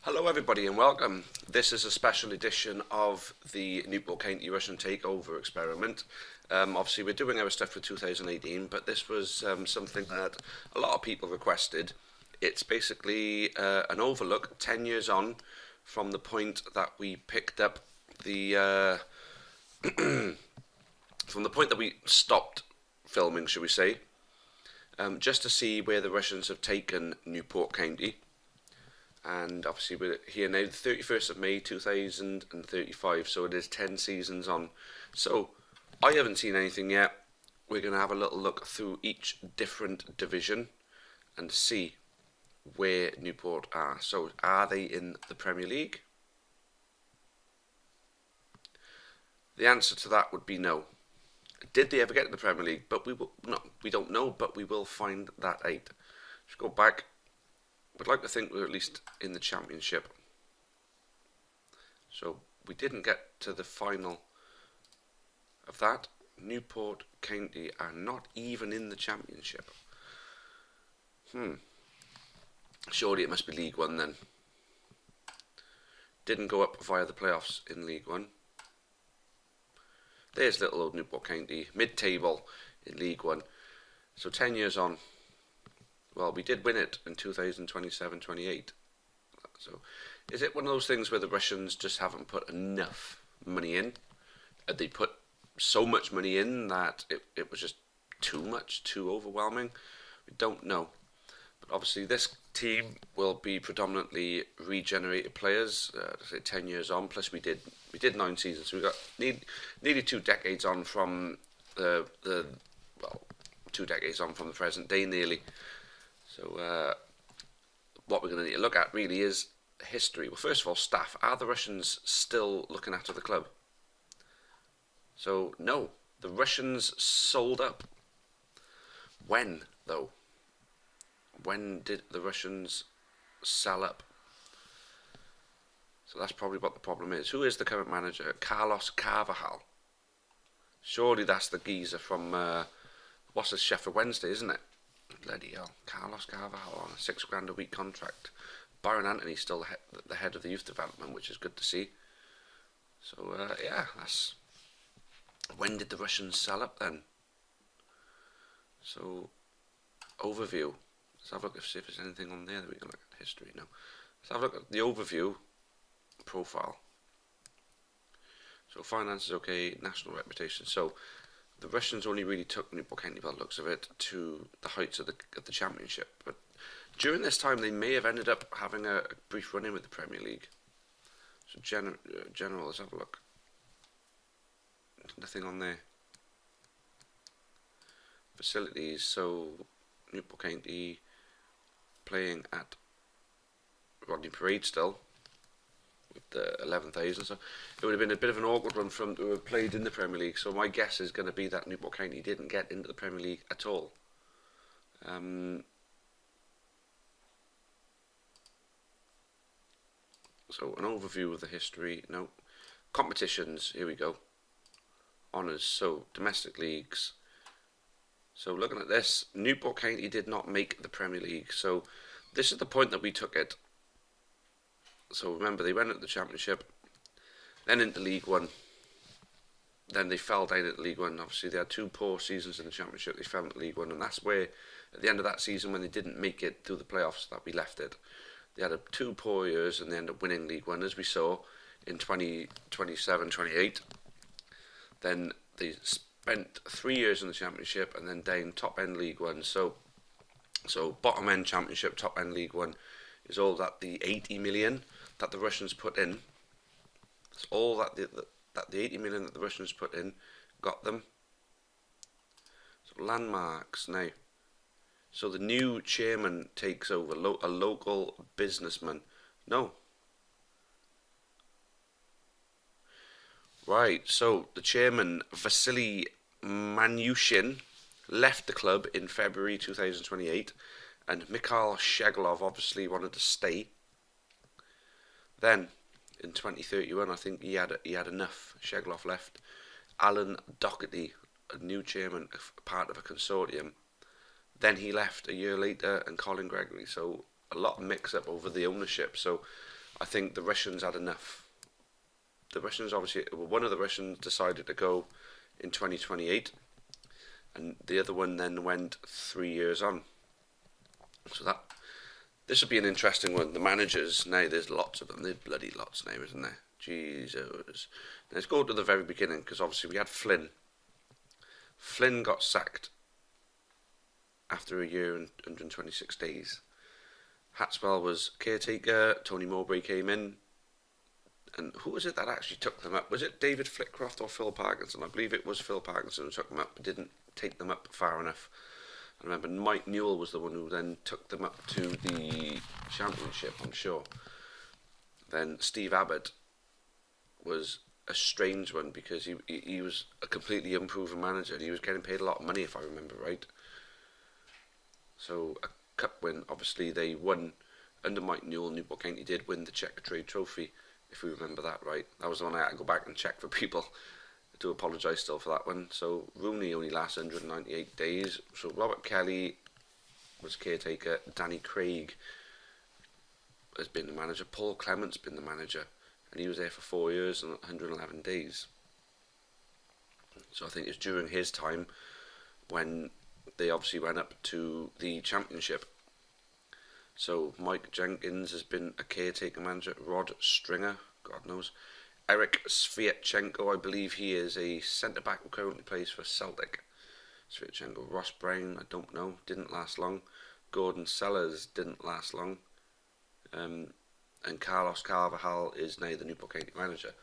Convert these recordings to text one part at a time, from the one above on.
Hello everybody and welcome. This is a special edition of the Newport Russian Takeover experiment. Obviously we're doing our stuff for 2018, but this was something that a lot of people requested. It's basically an overlook 10 years on from the point that we picked up the from the point that we stopped filming, should we say, just to see where the Russians have taken Newport County. And obviously we're here now, the 31st of May 2035, so it is 10 seasons on. So I haven't seen anything yet. We're going to have a little look through each different division and see where Newport are. So are they in the Premier League? The answer to that would be no. Did they ever get to the Premier League? But we don't know, but we will find that out. Let's go back. I'd like to think we're at least in the Championship. So we didn't get to the final of that. Newport County are not even in the Championship. Surely it must be League One then. Didn't go up via the playoffs in League One. There's little old Newport County, mid-table in League One. So 10 years on. Well, we did win it in 2027-28. So, is it one of those things where the Russians just haven't put enough money in? They put so much money in that it was just too much, too overwhelming? We don't know. But obviously this team will be predominantly regenerated players, say 10 years on, plus we did 9 seasons. So we got nearly 2 decades on from the 2 decades on from the present day nearly. So what we're going to need to look at really is history. Well, first of all, staff. Are the Russians still looking after the club? So, no. The Russians sold up. When, though? When did the Russians sell up? So that's probably what the problem is. Who is the current manager? Carlos Carvajal. Surely that's the geezer from, what's this, Sheffield Wednesday, isn't it? Bloody hell. Carlos Carvajal on a £6,000 a week contract. Byron Anthony's still the head of the youth development, which is good to see. So, yeah, that's... When did the Russians sell up then? So, overview. Let's have a look and see if there's anything on there that we can look at history now. Let's have a look at the overview profile. So, finance is okay, national reputation. So, the Russians only really took Newport County, by the looks of it, to the heights of the Championship. But during this time, they may have ended up having a brief run-in with the Premier League. So, general, let's have a look. Nothing on there. Facilities, so Newport County playing at Rodney Parade still, with the 11,000, so it would have been a bit of an awkward one from to have played in the Premier League. So my guess is going to be that Newport County didn't get into the Premier League at all. So an overview of the history. No, competitions. Here we go. Honours. So domestic leagues. So looking at this, Newport County did not make the Premier League. So this is the point that we took it. So remember, they went into the Championship, then into League One. Then they fell down into League One. Obviously, they had 2 poor seasons in the Championship. They fell into League One, and that's where, at the end of that season, when they didn't make it through the playoffs, that we left it. They had 2 poor years, and they ended up winning League One, as we saw in 2027-28. Then they spent 3 years in the Championship, and then down top end League One. So bottom end Championship, top end League One is all that the 80 million that the Russians put in. That's all that the 80 million that the Russians put in got them. So landmarks now. So the new chairman takes over, a local businessman. No. Right, so the chairman, Vasily Manyushin, left the club in February 2028, and Mikhail Sheglov obviously wanted to stay. Then, in 2031, I think he had enough. Sheglov left. Alan Doherty, a new chairman, part of a consortium. Then he left a year later, and Colin Gregory. So a lot of mix-up over the ownership. So I think the Russians had enough. The Russians obviously, one of the Russians decided to go in 2028, and the other one then went 3 years on. So this would be an interesting one. The managers, now there's lots of them. There's bloody lots now, isn't there? Jesus. Now let's go to the very beginning, because obviously we had Flynn. Flynn got sacked after a year and 126 days. Hatswell was caretaker. Tony Mowbray came in. And who was it that actually took them up? Was it David Flitcroft or Phil Parkinson? I believe it was Phil Parkinson who took them up, but didn't take them up far enough. I remember Mike Newell was the one who then took them up to the championship, I'm sure. Then Steve Abbott was a strange one, because he was a completely unproven manager, and he was getting paid a lot of money, if I remember right. So a cup win, obviously they won under Mike Newell. Newport County did win the Checker Trade Trophy, if we remember that right. That was the one I had to go back and check for people. I do apologise still for that one. So Rooney only lasted 198 days. So Robert Kelly was caretaker. Danny Craig has been the manager. Paul Clement's been the manager, and he was there for 4 years and 111 days. So I think it's during his time when they obviously went up to the championship. So Mike Jenkins has been a caretaker manager. Rod Stringer, God knows. Eric Sviatchenko, I believe he is a centre-back who currently plays for Celtic. Sviatchenko. Ross Brown, I don't know, didn't last long. Gordon Sellers didn't last long. And Carlos Carvajal is now the Newport County manager.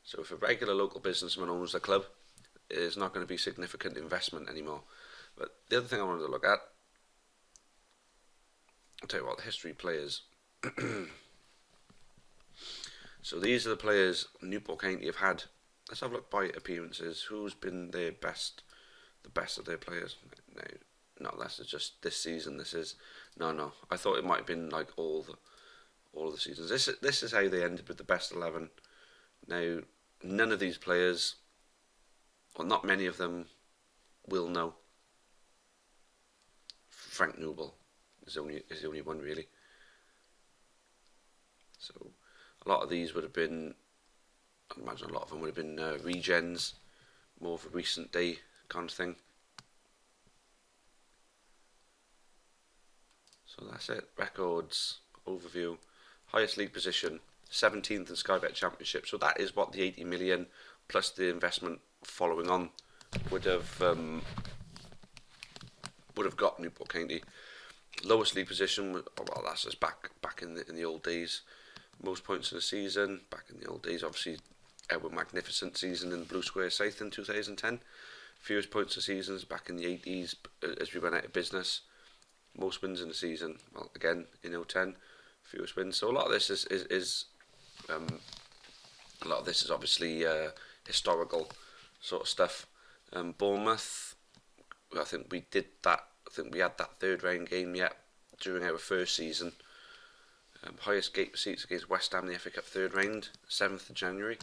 So if a regular local businessman owns the club, it is not going to be significant investment anymore. But the other thing I wanted to look at, I'll tell you what, the history players. So these are the players Newport County have had. Let's have a look by appearances. Who's been their best, the best of their players? No, that's just this season. This is no. I thought it might have been like all of the seasons. This is how they ended with the best 11. Now, none of these players, or not many of them, will know. Frank Noble is the only one really. So a lot of these would have been, I imagine a lot of them would have been regens, more of a recent day kind of thing. So that's it. Records, overview, highest league position, 17th in Sky Bet Championship. So that is what the 80 million plus the investment following on would have got Newport County. Lowest league position, well, that's just back in the old days. Most points in the season, back in the old days, obviously Edward Magnificent season in Blue Square South in 2010. Fewest points of seasons back in the 80s as we went out of business. Most wins in the season, well, again in 2010, fewest wins. So a lot of this is obviously historical sort of stuff. Bournemouth, I think we did that. I think we had that third round game yet during our first season. Highest gate receipts against West Ham in the FA Cup third round, 7th of January.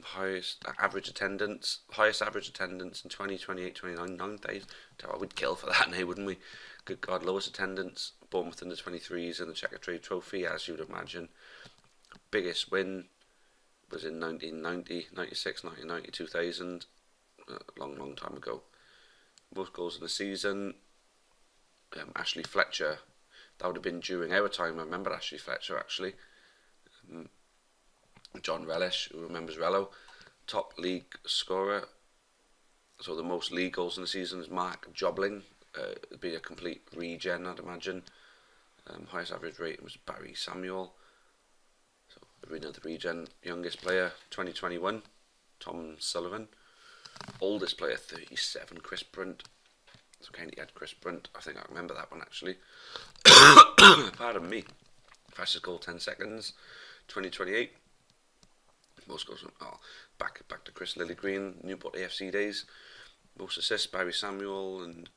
Highest average attendance in 2028, 29, 9 days. We'd kill for that now, wouldn't we? Good God, lowest attendance, Bournemouth in the 23s in the Checker Trade Trophy, as you'd imagine. Biggest win was in 1990, 96, 1990, 2000, a long time ago. Most goals in the season, Ashley Fletcher, that would have been during our time. I remember Ashley Fletcher actually. John Relish, who remembers Rello, top league scorer. So the most league goals in the season is Mark Jobling. It'd be a complete regen, I'd imagine. Highest average rating was Barry Samuel. So another regen. Youngest player, 2021, Tom Sullivan. Oldest player, 37, Chris Brunt. So County had Chris Brunt. I think I remember that one actually. Pardon me. Fastest goal, 10 seconds, 2028. Most goals, back to Chris Lillygreen, Newport AFC days. Most assists, Barry Samuel, and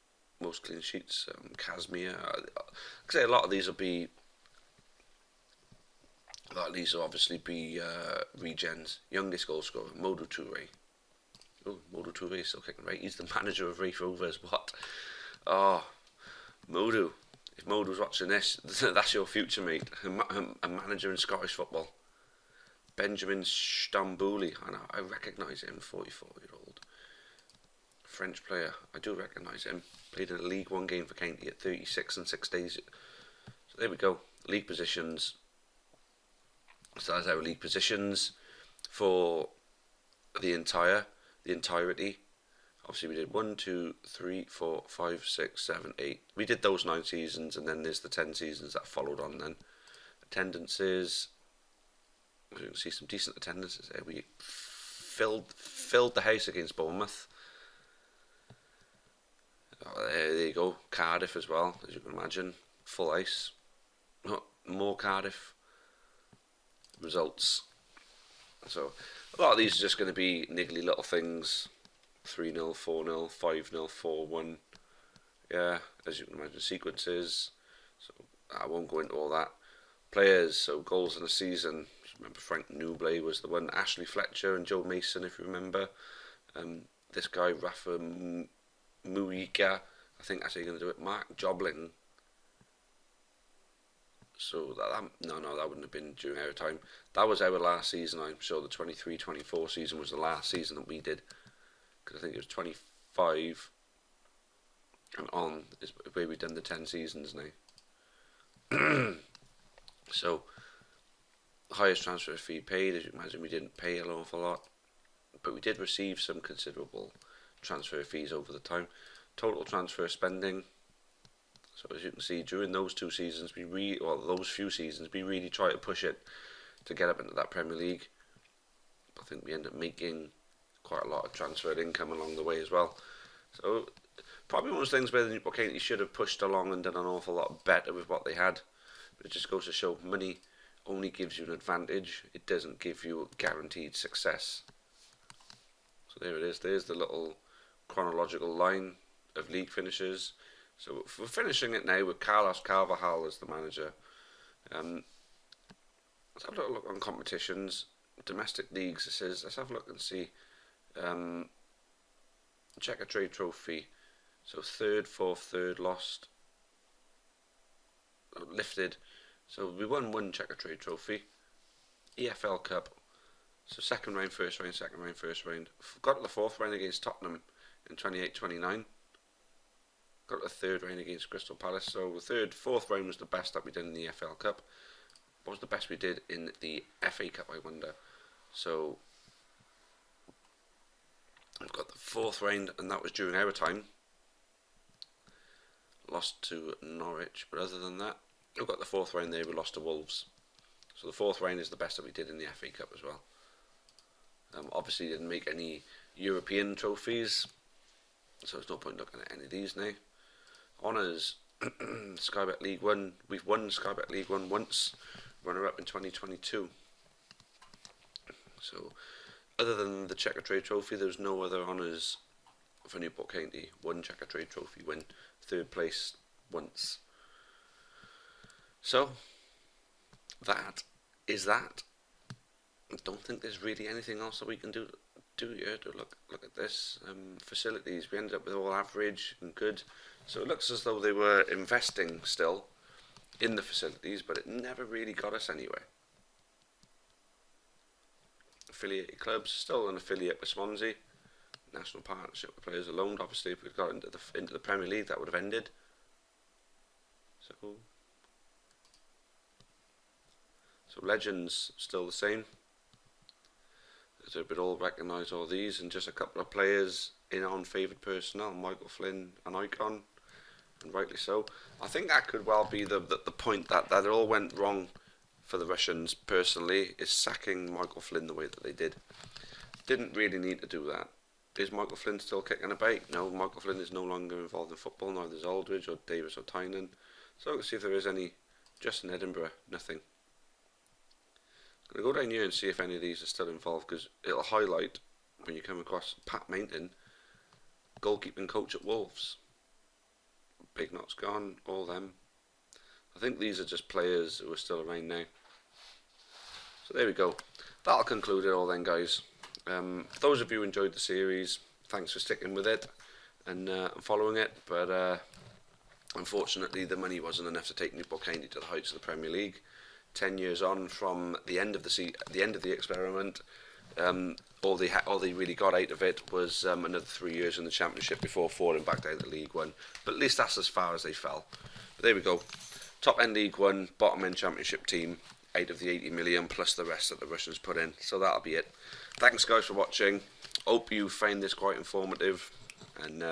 most clean sheets, Casimir. I'd say a lot of these will be. A lot of these will obviously be regens. Youngest goal scorer, Modou Touré. Oh, Modou Touré is still kicking, right? He's the manager of Raith Rovers. What? Oh, Modou. If Mode was watching this, that's your future, mate. A manager in Scottish football. Benjamin Stambouli. I recognise him, 44-year-old French player. I do recognise him. Played in a League One game for County at 36 and 6 days. So there we go. League positions. So that's our league positions for the entirety. Obviously we did 1, 2, 3, 4, 5, 6, 7, 8. We did those 9 seasons, and then there's the 10 seasons that followed on then. Attendances. You can see some decent attendances there. We filled the house against Bournemouth. Oh, there you go. Cardiff as well, as you can imagine. Full ice. More Cardiff. Results. So a lot of these are just going to be niggly little things. 3-0, 4-0, 5-0, 4-1. Yeah, as you can imagine, sequences. So I won't go into all that. Players, so goals in a season. Remember Frank Newblay was the one. Ashley Fletcher and Joe Mason, if you remember. This guy, Rafa Muiga, I think that's how you're going to do it. Mark Jobling. So that wouldn't have been during our time. That was our last season. I'm sure the 23-24 season was the last season that we did, because I think it was 25 and on is where we've done the 10 seasons now. So highest transfer fee paid, as you imagine, we didn't pay an awful lot, but we did receive some considerable transfer fees over the time. Total transfer spending. So as you can see, during those 2 seasons, those few seasons, we really try to push it to get up into that Premier League. I think we end up making quite a lot of transferred income along the way as well. So probably one of those things where the Newport County should have pushed along and done an awful lot better with what they had. But it just goes to show money only gives you an advantage. It doesn't give you guaranteed success. So there it is. There's the little chronological line of league finishes. So we're finishing it now with Carlos Carvajal as the manager. Let's have a little look on competitions. Domestic leagues, this is. Let's have a look and see. Checker Trade Trophy. So 3rd, 4th, 3rd, lost. Lifted. So we won 1 Checker Trade Trophy. EFL Cup. So 2nd round, 1st round, 2nd round, 1st round. Got to the 4th round against Tottenham in 28-29. Got to the 3rd round against Crystal Palace. So the 4th round was the best that we did in the EFL Cup. What was the best we did in the FA Cup, I wonder? So I've got the 4th round, and that was during our time. Lost to Norwich, but other than that, we've got the 4th round there, we lost to Wolves. So the 4th round is the best that we did in the FA Cup as well. Obviously didn't make any European trophies, so there's no point looking at any of these now. Honours, Sky Bet League 1, we've won Sky Bet League 1 once, runner-up in 2022. So other than the Checker Trade Trophy, there's no other honours for Newport County. 1 Checker Trade Trophy win, 3rd place once. So that is that. I don't think there's really anything else that we can do here. To look at this. Facilities, we ended up with all average and good. So it looks as though they were investing still in the facilities, but it never really got us anywhere. Affiliated clubs, still an affiliate with Swansea. National partnership with players alone. Obviously, if we'd got into the Premier League, that would have ended. So legends still the same. So we'd all recognise all these, and just a couple of players in on favoured personnel. Michael Flynn, an icon, and rightly so. I think that could well be the point that it all went wrong for the Russians personally, is sacking Michael Flynn the way that they did. Didn't really need to do that. Is Michael Flynn still kicking about? No, Michael Flynn is no longer involved in football, neither is Aldridge or Davis or Tynan. So let's see if there is any. Just in Edinburgh, nothing. I'm going to go down here and see if any of these are still involved, because it'll highlight when you come across Pat Mainton, goalkeeping coach at Wolves. Big Knot's gone, all them. I think these are just players who are still around now. So there we go. That'll conclude it all then, guys. Those of you who enjoyed the series, thanks for sticking with it and following it. But Unfortunately, the money wasn't enough to take Newport County to the heights of the Premier League. 10 years on from the end of the experiment, all they really got out of it was another 3 years in the Championship before falling back down to League One. But at least that's as far as they fell. But there we go. Top end League One, bottom end Championship team out of the 80 million plus the rest that the Russians put in. So that'll be it. Thanks guys for watching. Hope you find this quite informative, and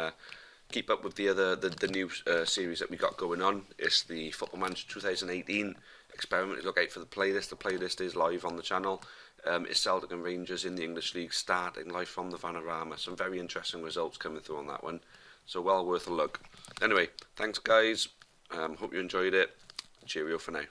keep up with the new series that we got going on. It's the Football Manager 2018 experiment. Look out for the playlist. The playlist is live on the channel. It's Celtic and Rangers in the English League, starting live from the Vanarama. Some very interesting results coming through on that one, so well worth a look. Anyway, thanks guys. Hope you enjoyed it. Cheerio for now.